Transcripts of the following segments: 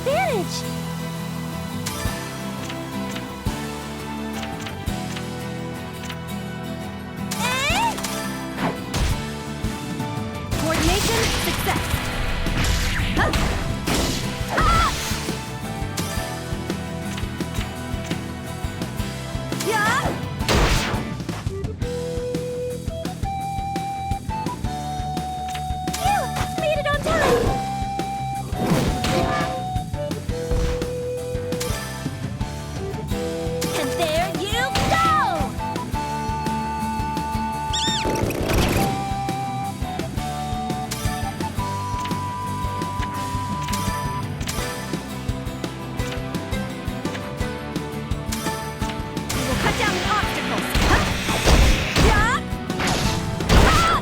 advantage! Coordination, success! Huh. Ah! Yeah! Phew! Made it on time! And there you go! We will cut down the obstacles. Huh? Yeah! Ah!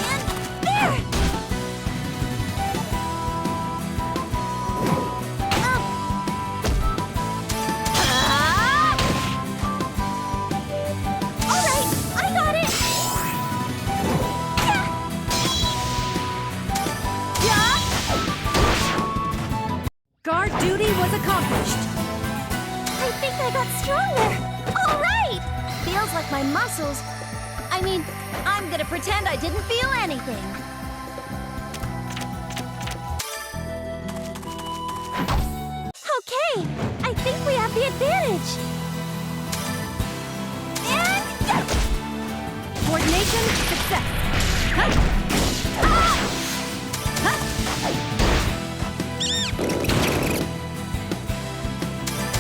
And there! Ah! All right, I got it! Yeah! Guard duty was accomplished. I think I got stronger. All right! Feels like my muscles... I'm gonna pretend I didn't feel anything. Okay, I think we have the advantage. And... Coordination, success. Huh? Ah! Huh?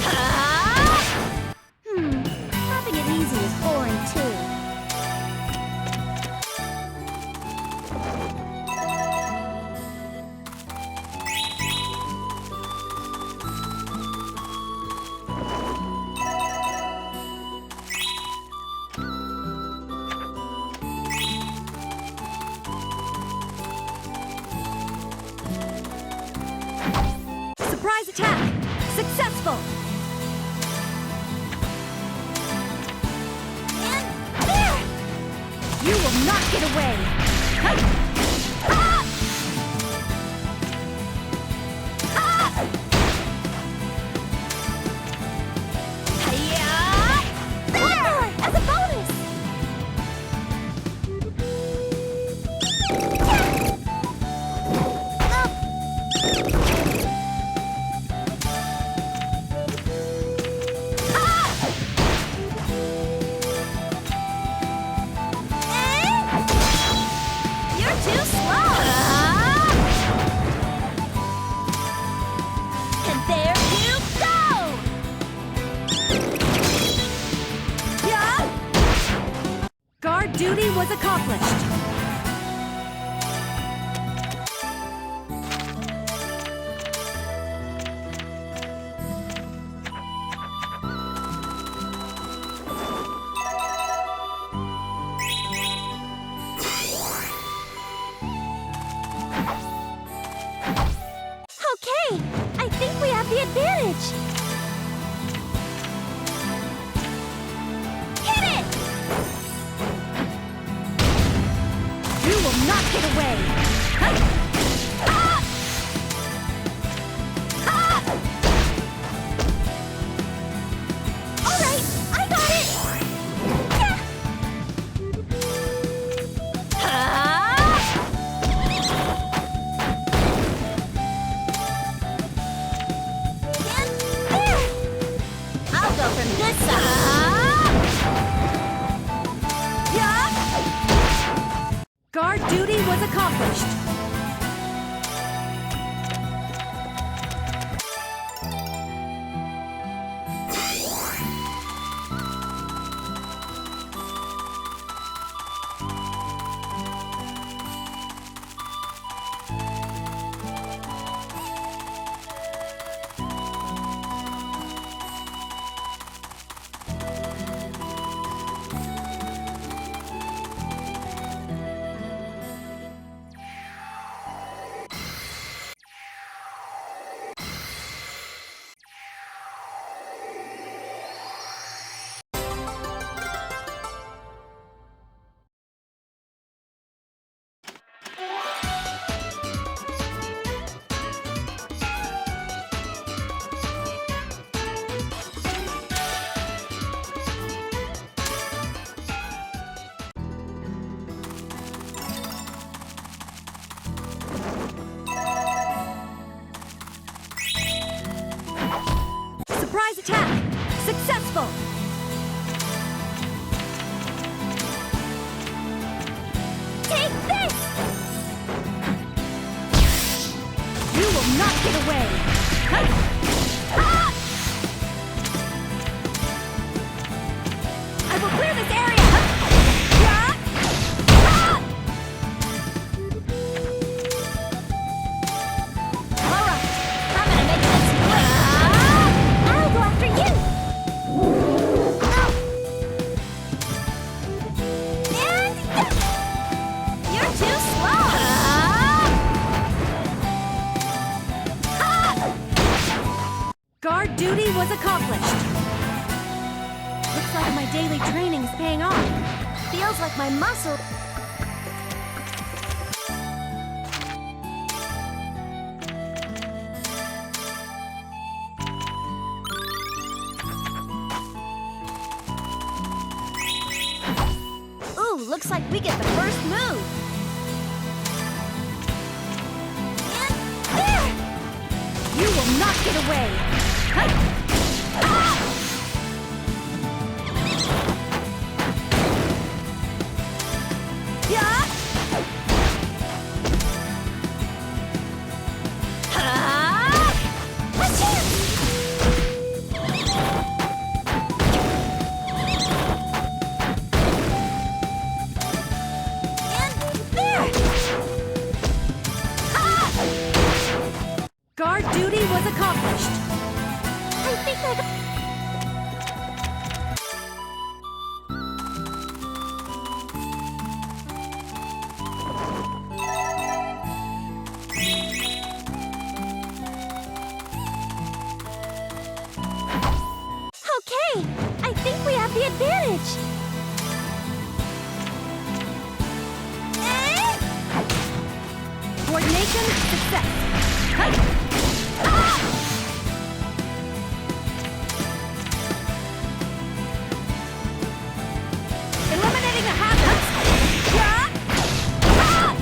Ah! Having it easy is boring too. Surprise attack! Successful! And there! You will not get away! Huh? Ah! Ah! Hi-ya! There! As a bonus! You're too slow! And there you go! Yeah! Guard duty was accomplished. Okay, I think we have the advantage. Hit it! You will not get away. Huh? Ah! Ah! All right, I got it. Yeah. Ah! And there! I'll go from this side. Yeah! Guard duty was accomplished. duty was accomplished. Looks like my daily training is paying off. Feels like my muscle... Ooh, looks like we get the first move. And there! You will not get away. Huh? Ah! Yeah! Ah! Achoo! Guard duty was accomplished. I think I got... Okay, I think we have the advantage. Coordination, success. Huh? Eliminating the hazards. Yeah. Ah!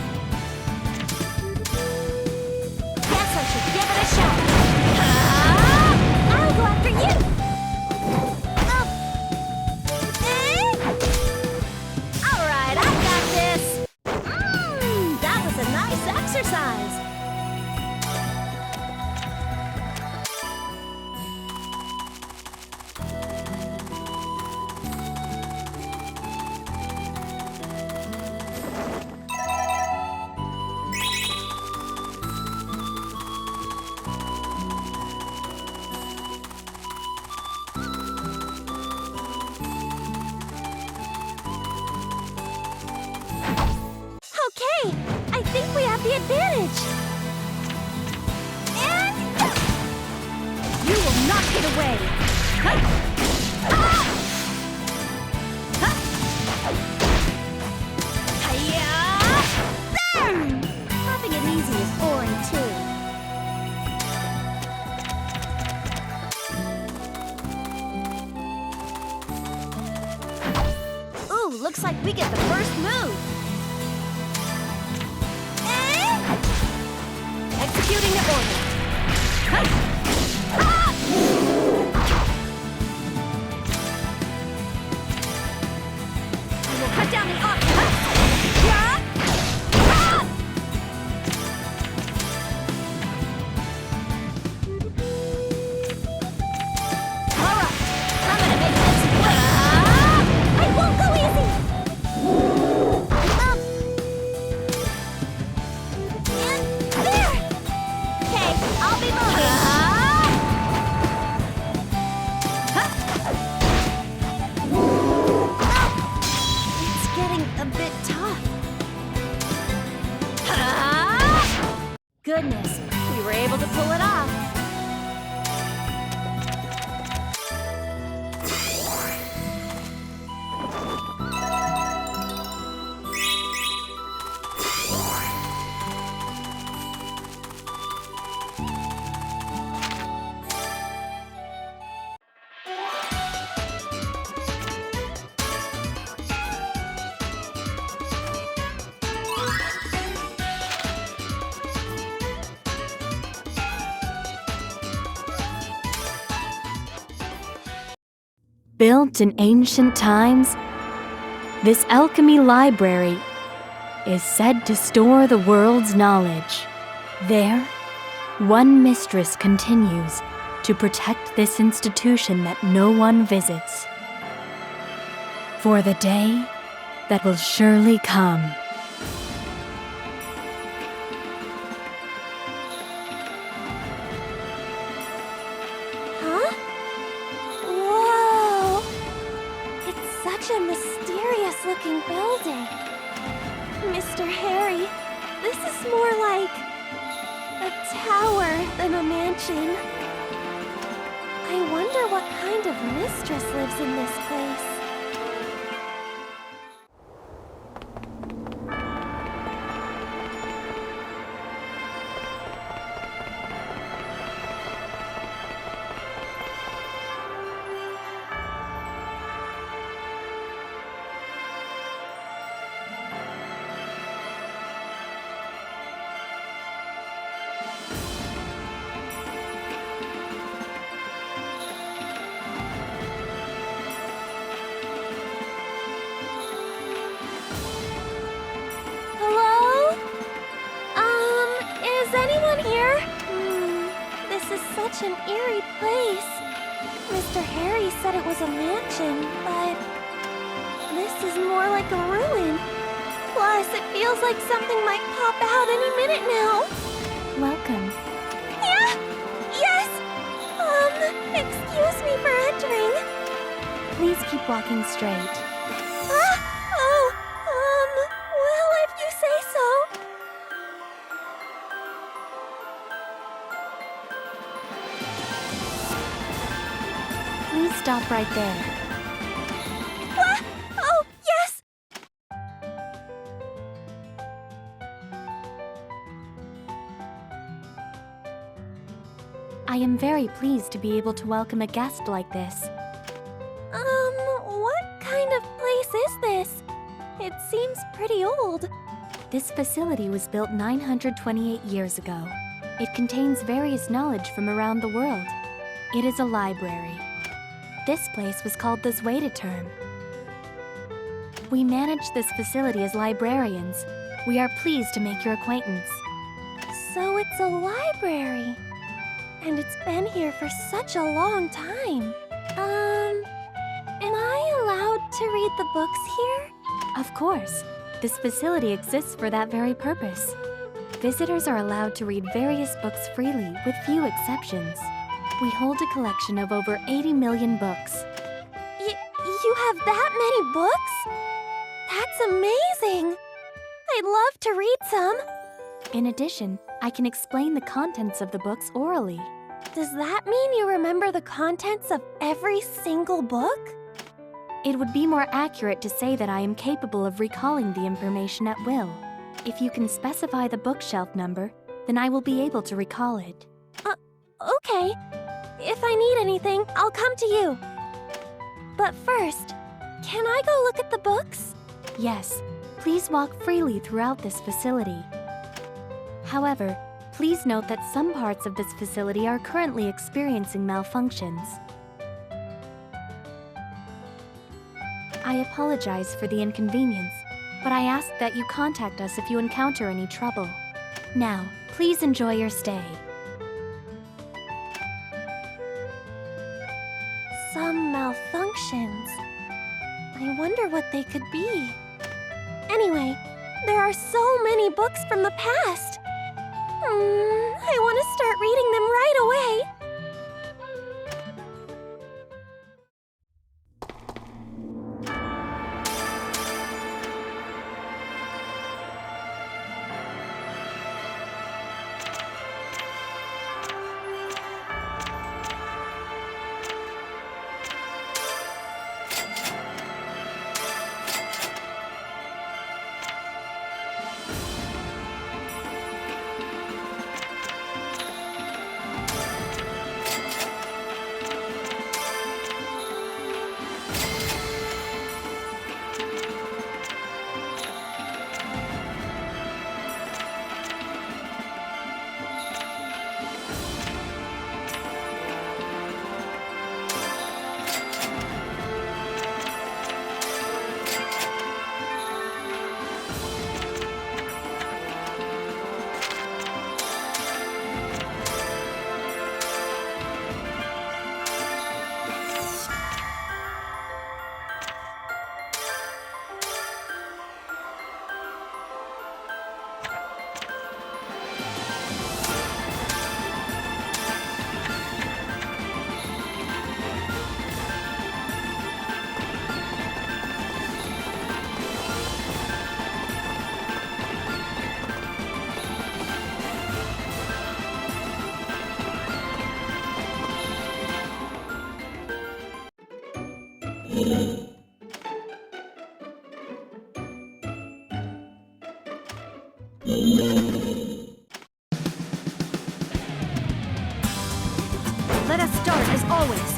Guess I should give it a shot. Ah! I'll go after you. All right, I got this. That was a nice exercise. Okay, I think we have the advantage. And you will not get away. Huh? Ah! Huh? Hi-ya! There! Having it easy is boring too. Ooh, looks like we get the first move. Executing the order. Huh? Ah! I will cut down the arc. Yeah? Ah! All right, I'm gonna make this work. Ah! I won't go easy. And there. Okay, I'll be moving. It's getting a bit tough. Goodness, we were able to pull it off. Built in ancient times, this alchemy library is said to store the world's knowledge. There, one mistress continues to protect this institution that no one visits. For the day that will surely come. Huh? Whoa! It's such a mysterious-looking building. Mr. Harry, this is more like a tower than a mansion. I wonder what kind of mistress lives in this place. Is anyone here? This is such an eerie place. Mr. Harry said it was a mansion, but this is more like a ruin. Plus, it feels like something might pop out any minute now. Welcome. Yeah! Yes! Excuse me for entering. Please keep walking straight. Well, if you say so. Please stop right there. Oh, yes! I am very pleased to be able to welcome a guest like this. What kind of place is this? It seems pretty old. This facility was built 928 years ago. It contains various knowledge from around the world. It is a library. This place was called the Zweiteturm. We manage this facility as librarians. We are pleased to make your acquaintance. So it's a library. And it's been here for such a long time. Am I allowed to read the books here? Of course. This facility exists for that very purpose. Visitors are allowed to read various books freely, with few exceptions. We hold a collection of over 80 million books. You have that many books? That's amazing! I'd love to read some. In addition, I can explain the contents of the books orally. Does that mean you remember the contents of every single book? It would be more accurate to say that I am capable of recalling the information at will. If you can specify the bookshelf number, then I will be able to recall it. Okay. If I need anything, I'll come to you. But first, can I go look at the books? Yes, please walk freely throughout this facility. However, please note that some parts of this facility are currently experiencing malfunctions. I apologize for the inconvenience, but I ask that you contact us if you encounter any trouble. Now, please enjoy your stay. Some malfunctions. I wonder what they could be. Anyway, there are so many books from the past. I want to start reading them right away. Let us start as always.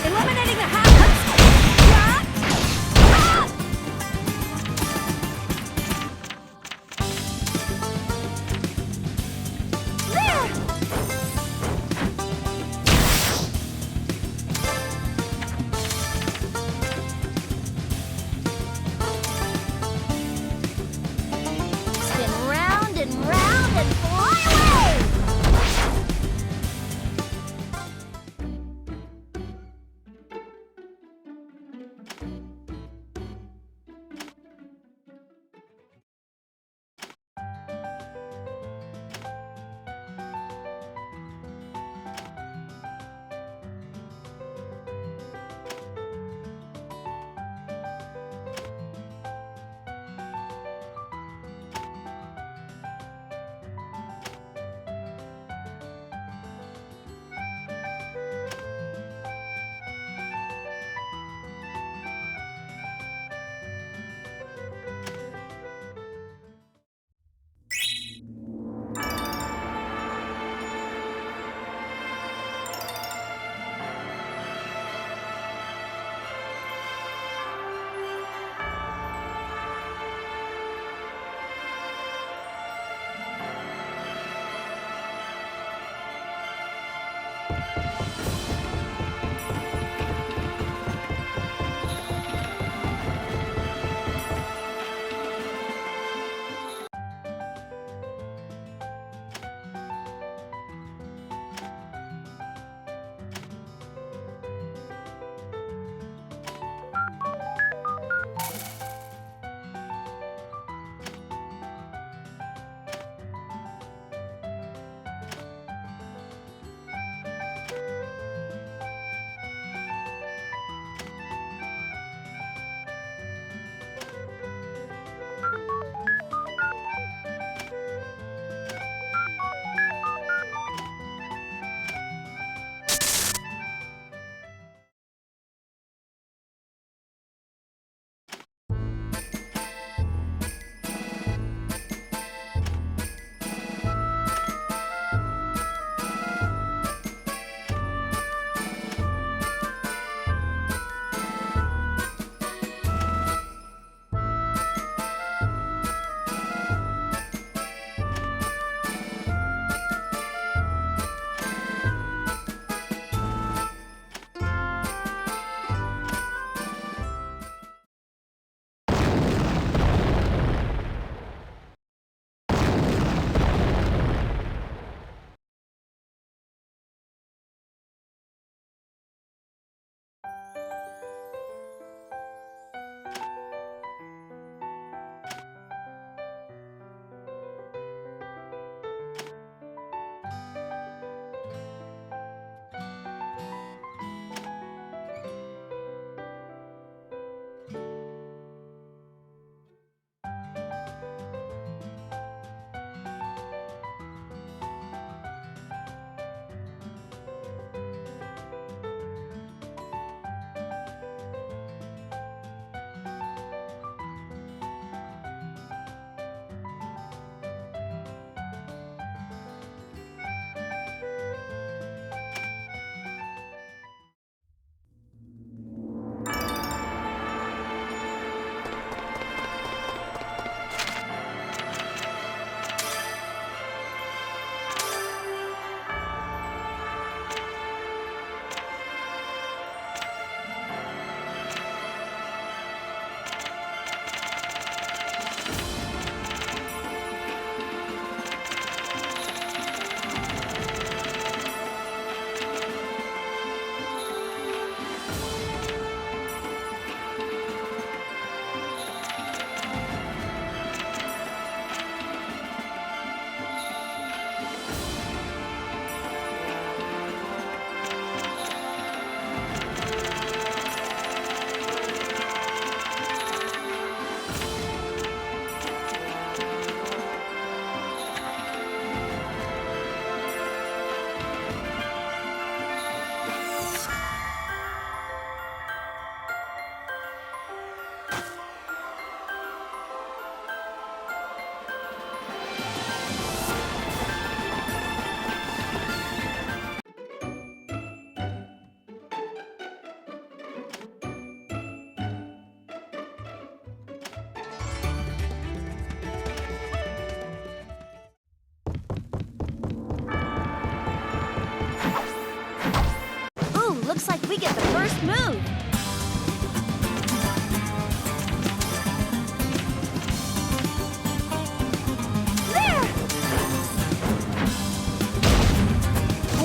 Eliminating the half-cuts! Spin round and fly away!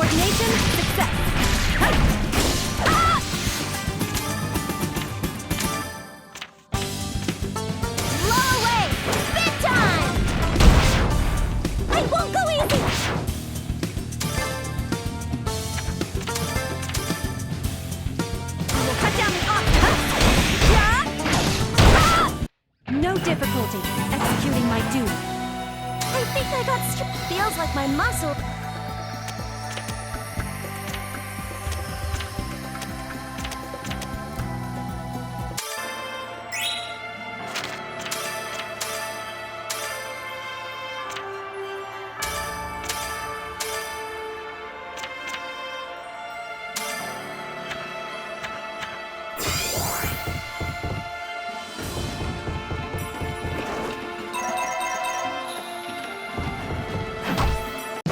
Coordination, success. Blow away! Big time! I won't go easy! I will cut down the no difficulty executing my duty. I think I got feels like my muscle.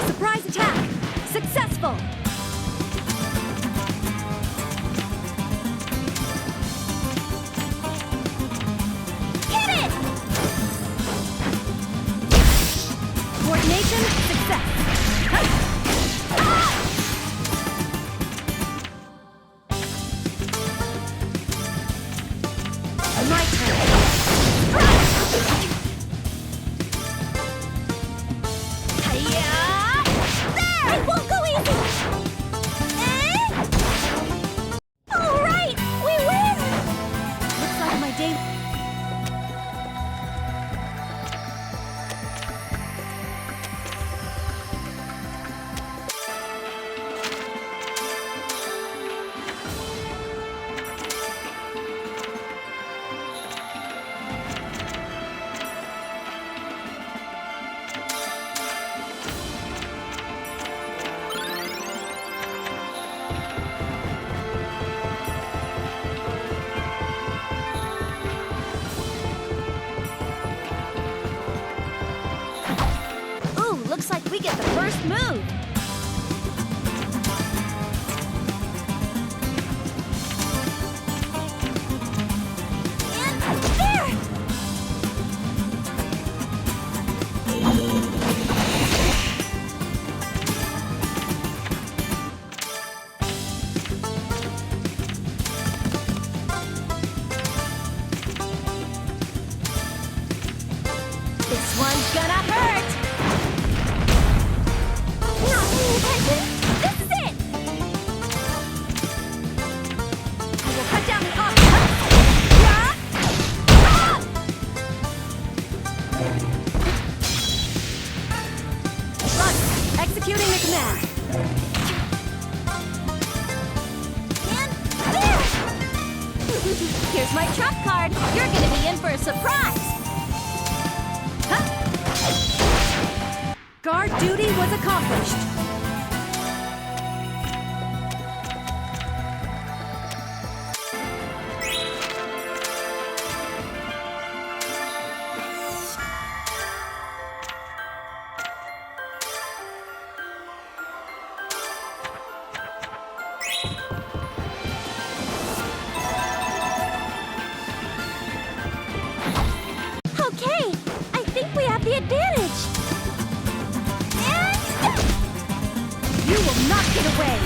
Surprise attack! Successful! Hit it! Coordination, success! My turn! I won't go easy! All right, we win! Looks like my day... Looks like we get the first move. And there! This one's gonna hurt! This is it! I will cut down the executing the command. And there! Here's my trump card. You're gonna be in for a surprise. Huh? Guard duty was accomplished. Okay, I think we have the advantage. And you will not get away.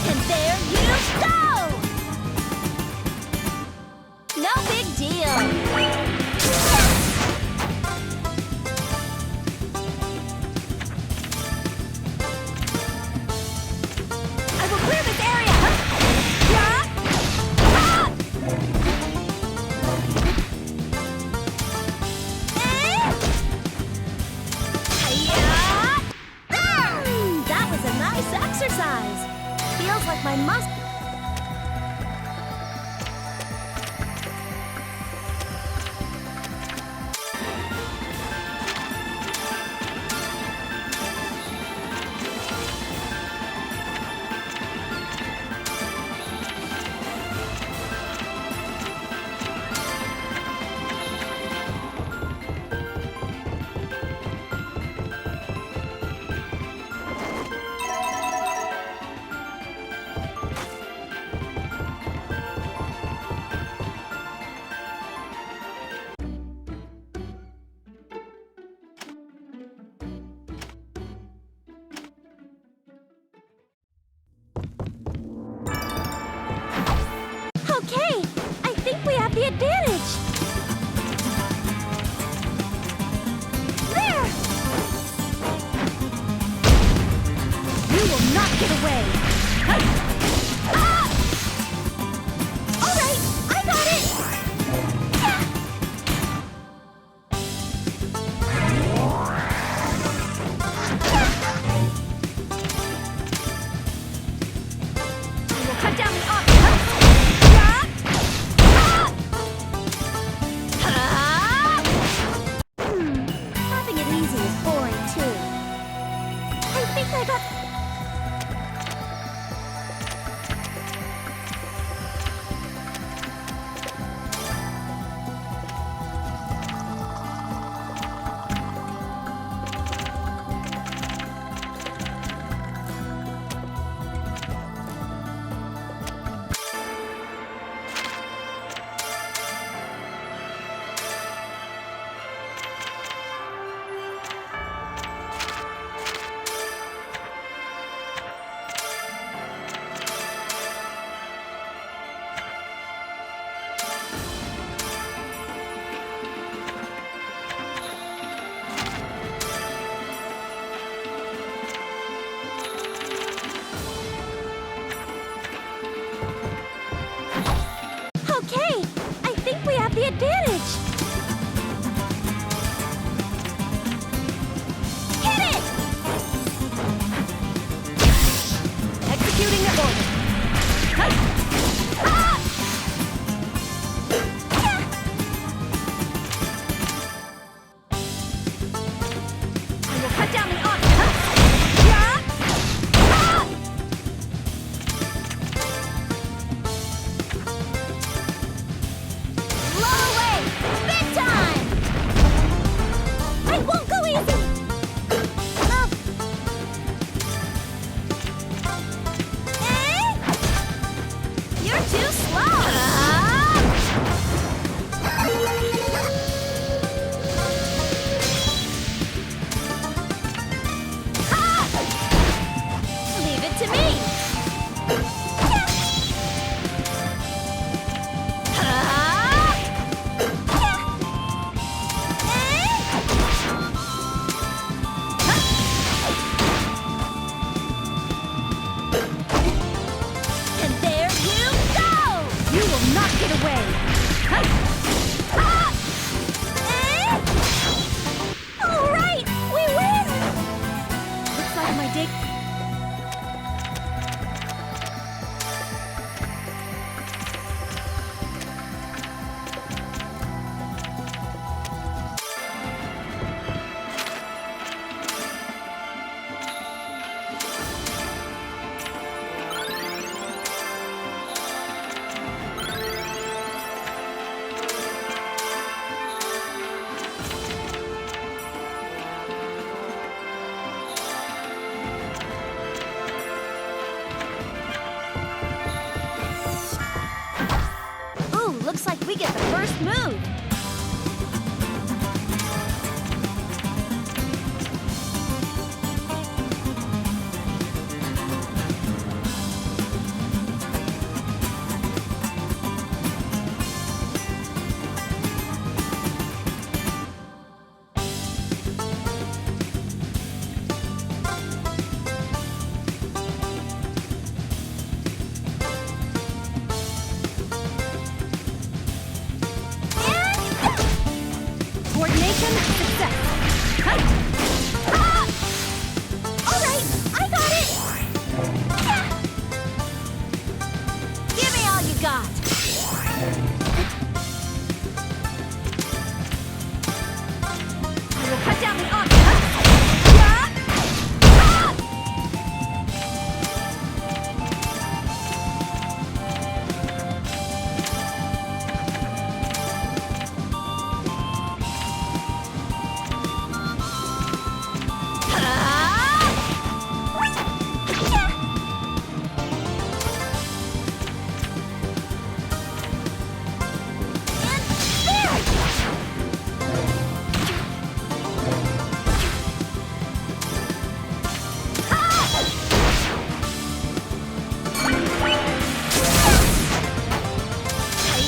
And there you go. No big deal. I will clear this area! That was a nice exercise! Feels like my muscles... First move! Coordination, success. Cut. Ah! All right, I got it. Yeah. Give me all you got. I will cut down the obstacle.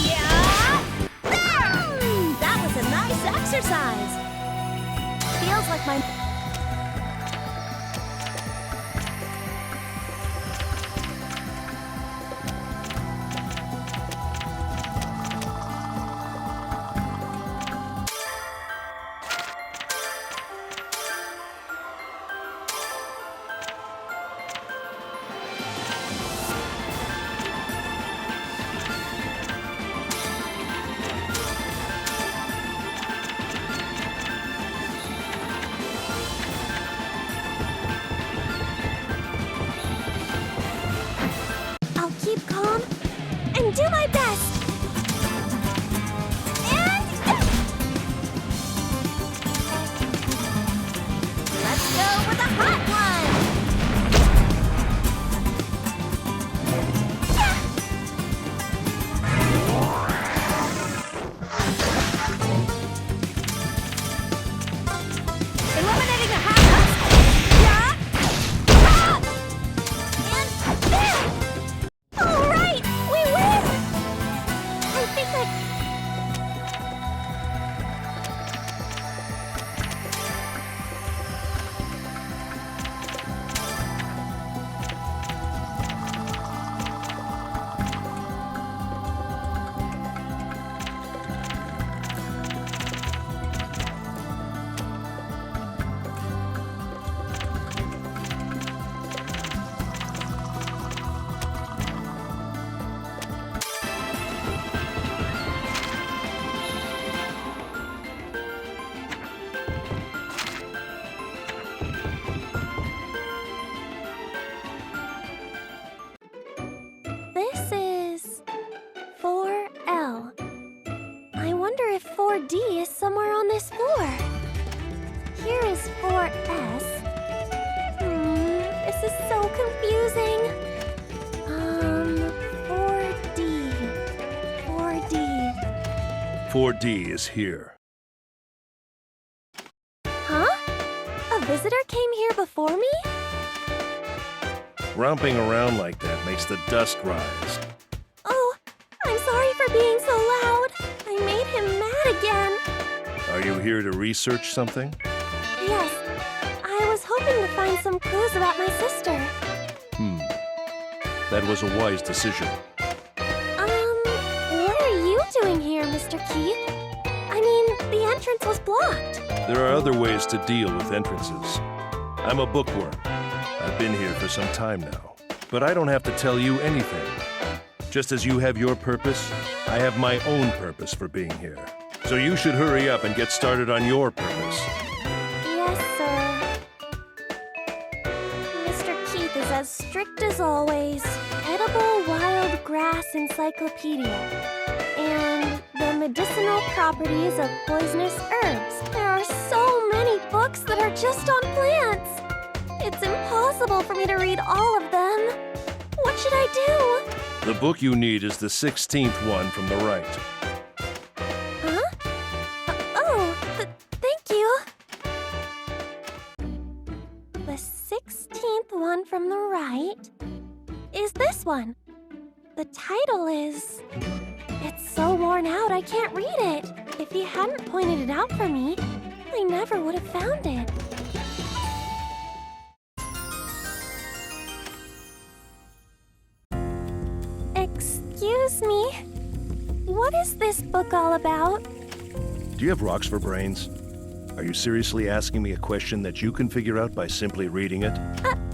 Yeah. Ah! That was a nice exercise. Feels like my... I'll keep calm and do my best. And let's go with a hot one. Eliminating the hot and there. All right, we win. I think this is 4L. I wonder if 4D is somewhere on this floor. Here is 4S. This is so confusing. 4D. 4D. 4D is here. Huh? A visitor came here before me? Romping around like that makes the dust rise. Oh, I'm sorry for being so loud. I made him mad again. Are you here to research something? Yes, I was hoping to find some clues about my sister. That was a wise decision. What are you doing here, Mr. Keith? I mean, the entrance was blocked. There are other ways to deal with entrances. I'm a bookworm. I've been here for some time now. But I don't have to tell you anything. Just as you have your purpose, I have my own purpose for being here. So you should hurry up and get started on your purpose. Yes, sir. Mr. Keith is as strict as always. Edible Wild Grass Encyclopedia. And the medicinal properties of poisonous herbs. There are so many books that are just on plants. It's impossible for me to read all of them. What should I do? The book you need is the 16th one from the right. one. The title is... It's so worn out I can't read it. If he hadn't pointed it out for me, I never would have found it. Excuse me? What is this book all about? Do you have rocks for brains? Are you seriously asking me a question that you can figure out by simply reading it?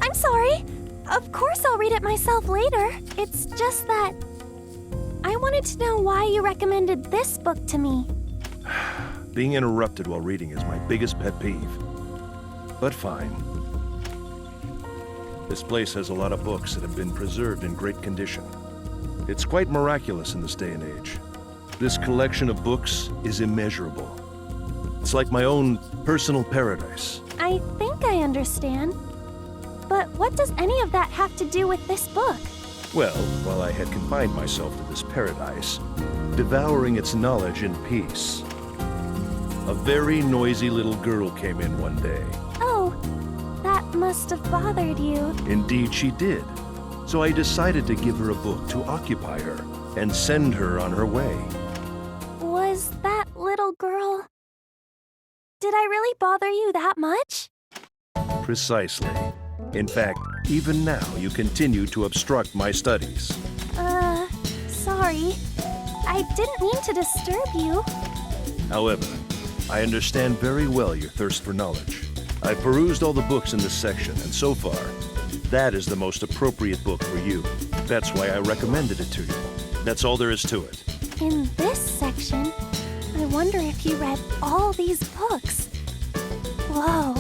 I'm sorry. Of course I'll read it myself later. It's just that... I wanted to know why you recommended this book to me. Being interrupted while reading is my biggest pet peeve. But fine. This place has a lot of books that have been preserved in great condition. It's quite miraculous in this day and age. This collection of books is immeasurable. It's like my own personal paradise. I think I understand. But what does any of that have to do with this book? Well, while I had confined myself to this paradise, devouring its knowledge in peace, a very noisy little girl came in one day. Oh, that must have bothered you. Indeed she did. So I decided to give her a book to occupy her and send her on her way. Was that little girl... Did I really bother you that much? Precisely. In fact, even now you continue to obstruct my studies. Sorry. I didn't mean to disturb you. However, I understand very well your thirst for knowledge. I've perused all the books in this section, and so far, that is the most appropriate book for you. That's why I recommended it to you. That's all there is to it. In this section, I wonder if you read all these books. Whoa.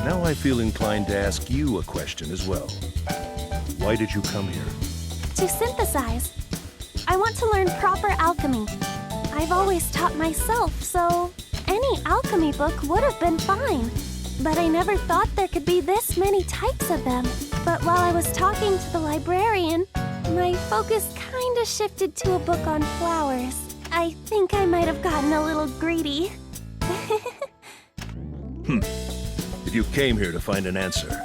Now I feel inclined to ask you a question as well. Why did you come here? To synthesize. I want to learn proper alchemy. I've always taught myself, so any alchemy book would have been fine. But I never thought there could be this many types of them. But while I was talking to the librarian, my focus kinda shifted to a book on flowers. I think I might have gotten a little greedy. If you came here to find an answer,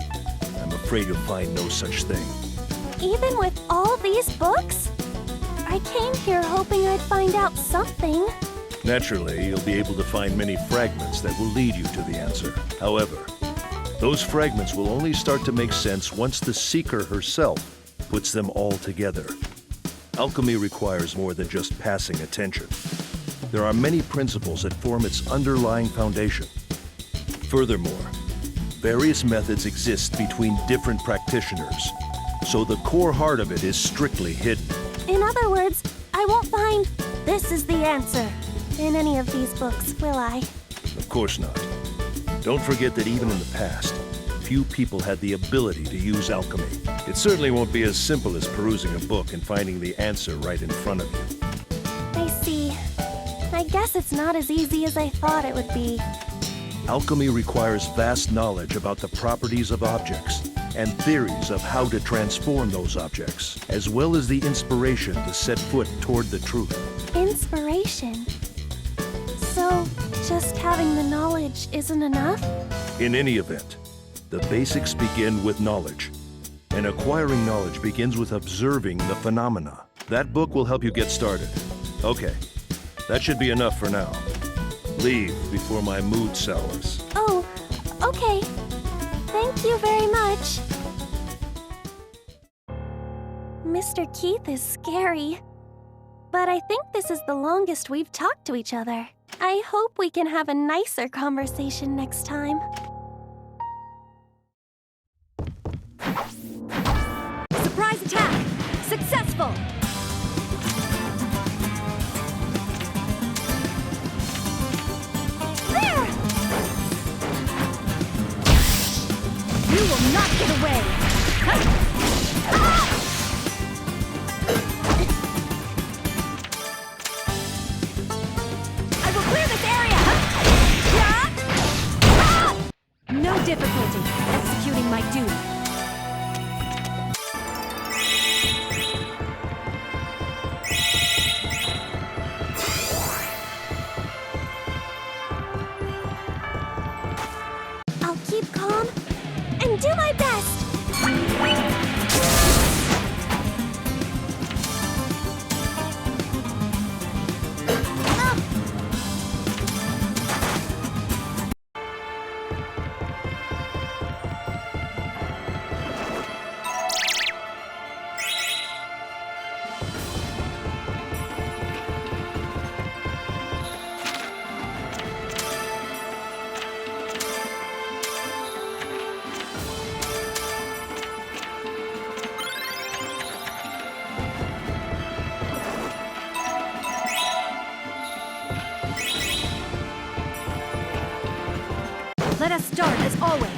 I'm afraid you'll find no such thing. Even with all these books? I came here hoping I'd find out something. Naturally, you'll be able to find many fragments that will lead you to the answer. However, those fragments will only start to make sense once the seeker herself puts them all together. Alchemy requires more than just passing attention. There are many principles that form its underlying foundation. Furthermore, various methods exist between different practitioners, so the core heart of it is strictly hidden. In other words, I won't find "this is the answer" in any of these books, will I? Of course not. Don't forget that even in the past, few people had the ability to use alchemy. It certainly won't be as simple as perusing a book and finding the answer right in front of you. I see. I guess it's not as easy as I thought it would be. Alchemy requires vast knowledge about the properties of objects and theories of how to transform those objects, as well as the inspiration to set foot toward the truth. Inspiration? So, just having the knowledge isn't enough? In any event, the basics begin with knowledge, and acquiring knowledge begins with observing the phenomena. That book will help you get started. Okay, that should be enough for now. Leave before my mood sours. Oh, okay. Thank you very much. Mr. Keith is scary. But I think this is the longest we've talked to each other. I hope we can have a nicer conversation next time. Surprise attack! Successful! There! You will not get away! I will clear this area! No difficulty executing my duty. I'll keep calm and do my best. Let us start as always.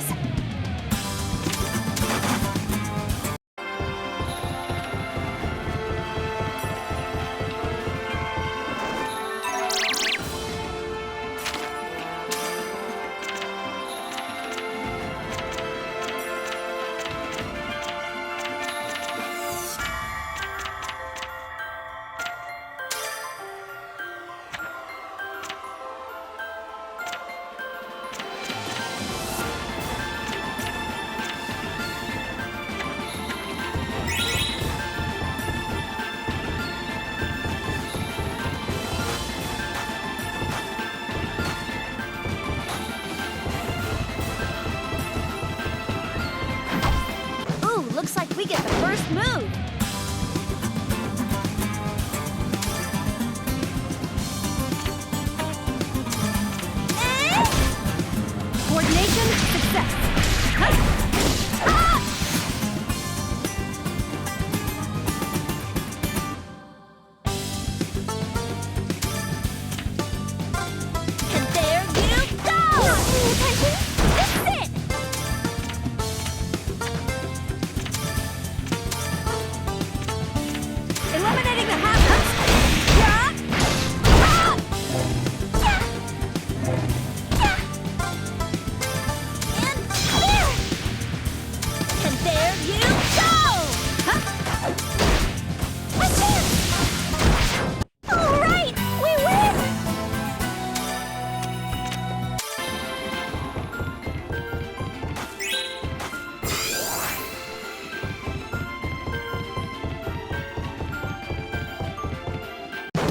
Looks like we get the first move. Coordination, success. And there you go! Not paying attention? Fix it! Eliminating the hazards. And there you go! All right, we win!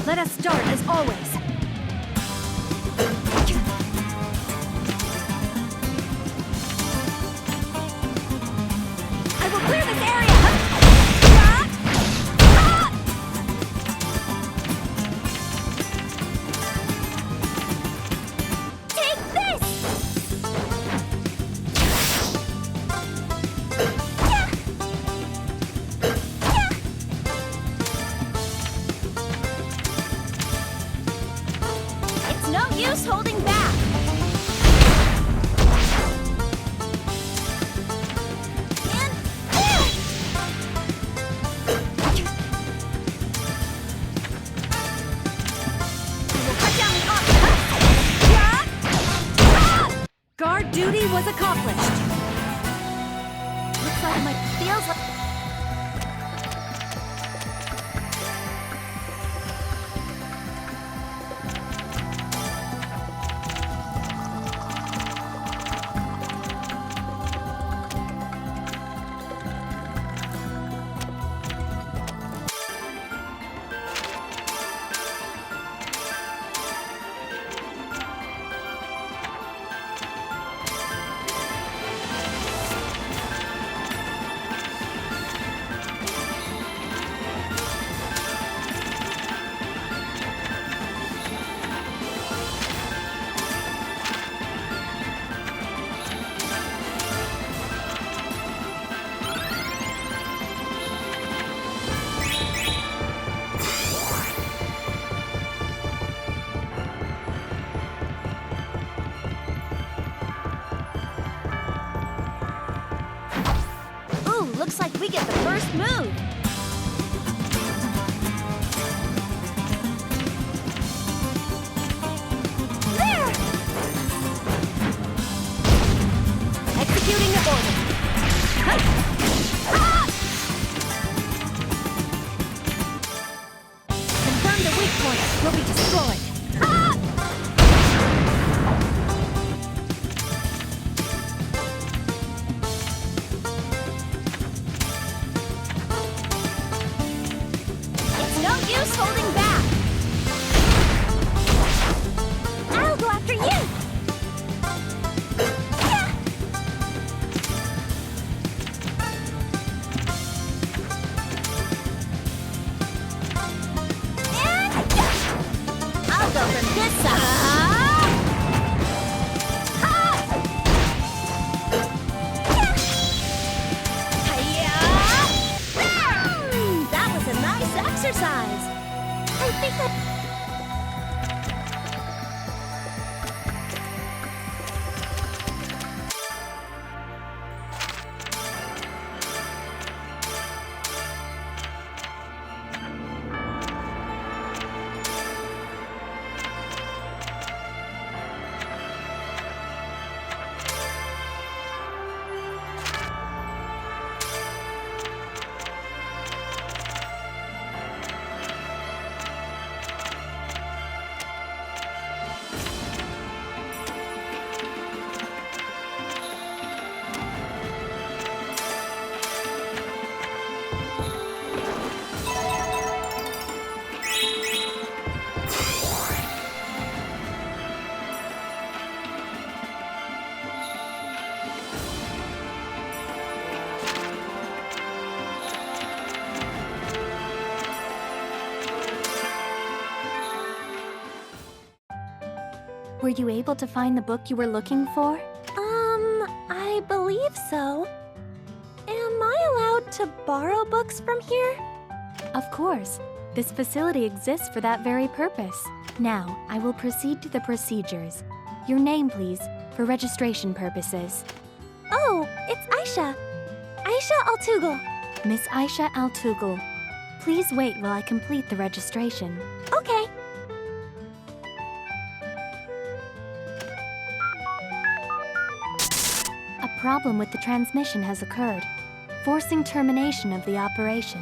Let us start as always. I will clear this area! Take this! It's no use holding back! Guard duty was accomplished. Looks like my feels like... Looks like we get the first move. There! Executing the order. Confirm the weak points will be destroyed. No use holding back! I'll go after you! And I'll go from this side! That was a nice exercise! I think that... Were you able to find the book you were looking for? I believe so. Am I allowed to borrow books from here? Of course. This facility exists for that very purpose. Now, I will proceed to the procedures. Your name, please, for registration purposes. Oh, it's Ayesha. Ayesha Altugel. Miss Ayesha Altugel, please wait while I complete the registration. Okay. A problem with the transmission has occurred, forcing termination of the operation.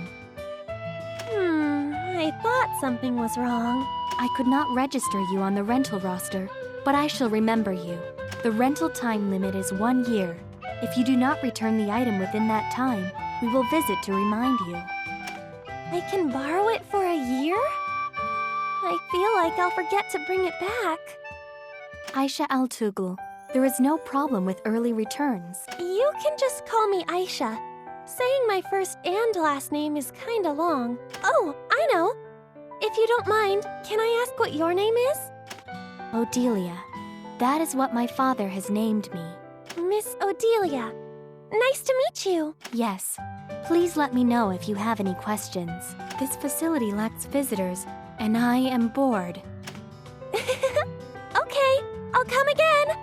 I thought something was wrong. I could not register you on the rental roster, but I shall remember you. The rental time limit is 1 year. If you do not return the item within that time, we will visit to remind you. I can borrow it for a year? I feel like I'll forget to bring it back. Ayesha Altugel, there is no problem with early returns. You can just call me Ayesha. Saying my first and last name is kinda long. Oh, I know. If you don't mind, can I ask what your name is? Odelia. That is what my father has named me. Miss Odelia. Nice to meet you. Yes. Please let me know if you have any questions. This facility lacks visitors, and I am bored. Okay, I'll come again.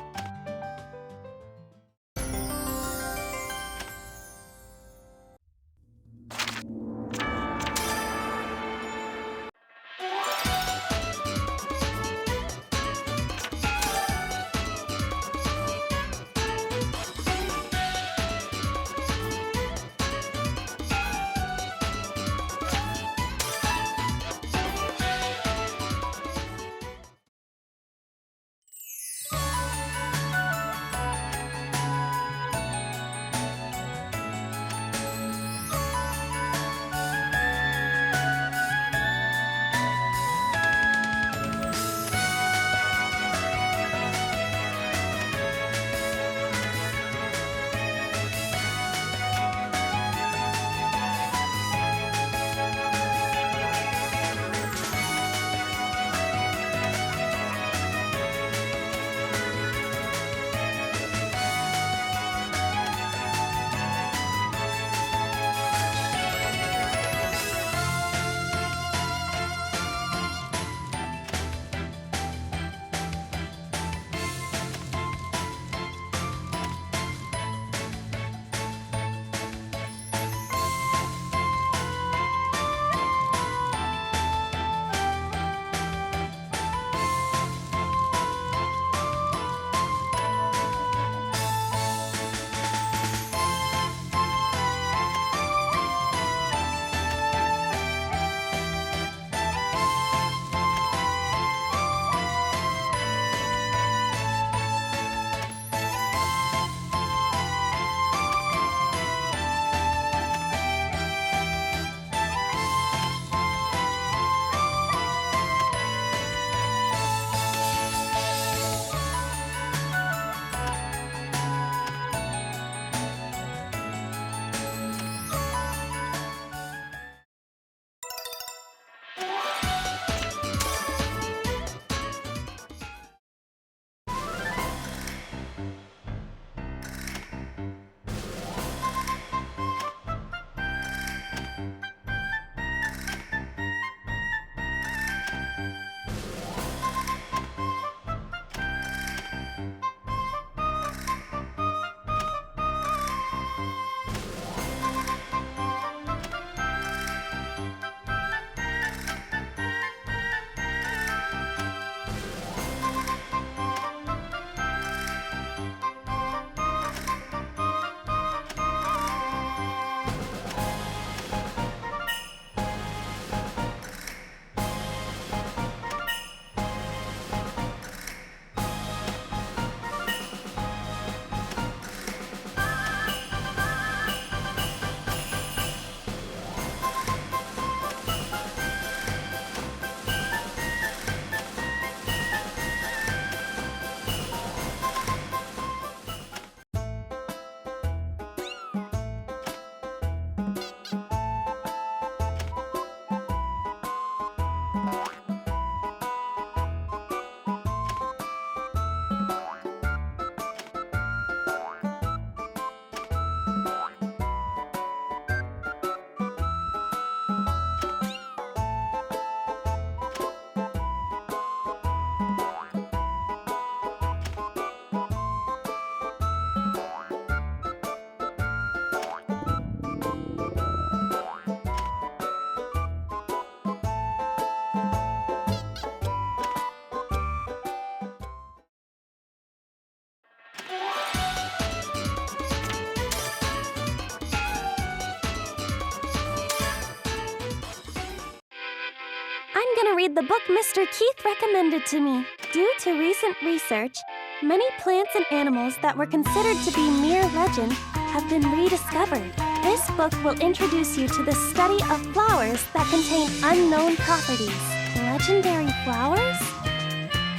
read the book Mr. Keith recommended to me. Due to recent research, many plants and animals that were considered to be mere legend have been rediscovered. This book will introduce you to the study of flowers that contain unknown properties. Legendary flowers?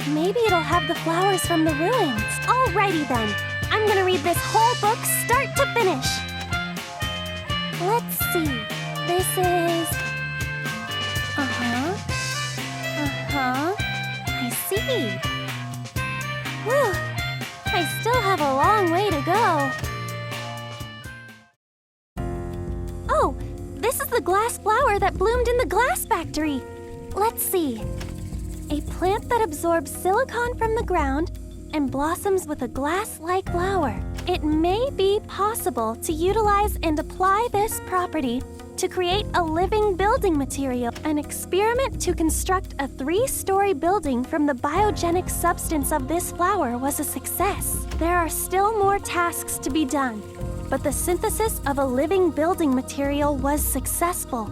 Maybe it'll have the flowers from the ruins. Alrighty then. I'm gonna read this whole book start to finish. Let's see. This is... I see. Whew. I still have a long way to go. Oh, this is the glass flower that bloomed in the glass factory. Let's see. A plant that absorbs silicon from the ground and blossoms with a glass-like flower. It may be possible to utilize and apply this property to create a living building material. An experiment to construct a 3-story building from the biogenic substance of this flower was a success. There are still more tasks to be done, but the synthesis of a living building material was successful.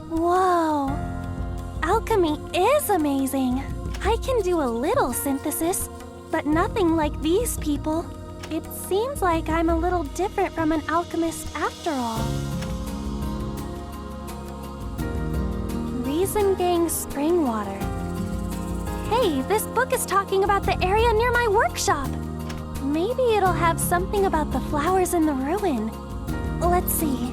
Whoa! Alchemy is amazing. I can do a little synthesis, but nothing like these people. It seems like I'm a little different from an alchemist after all. Gang spring water. Hey, this book is talking about the area near my workshop. Maybe it'll have something about the flowers in the ruin. Let's see.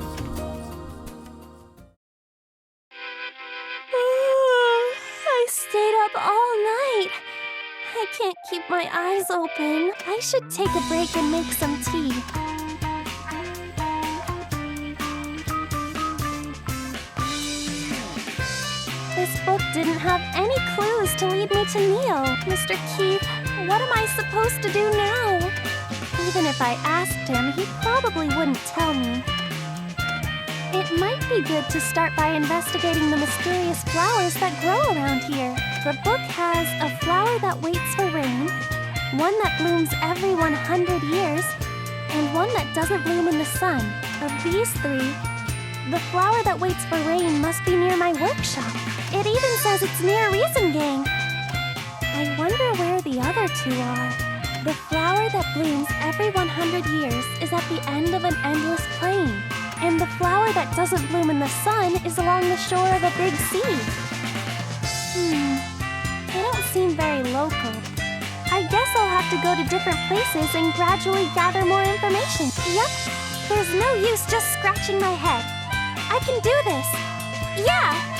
I stayed up all night. I can't keep my eyes open. I should take a break and make some tea. This book didn't have any clues to lead me to Neo. Mr. Keith, what am I supposed to do now? Even if I asked him, he probably wouldn't tell me. It might be good to start by investigating the mysterious flowers that grow around here. The book has a flower that waits for rain, one that blooms every 100 years, and one that doesn't bloom in the sun. Of these 3, the flower that waits for rain must be near my workshop. It even says it's near Reason Gang. I wonder where the other 2 are. The flower that blooms every 100 years is at the end of an endless plain. And the flower that doesn't bloom in the sun is along the shore of a big sea. They don't seem very local. I guess I'll have to go to different places and gradually gather more information. Yep, there's no use just scratching my head. I can do this. Yeah!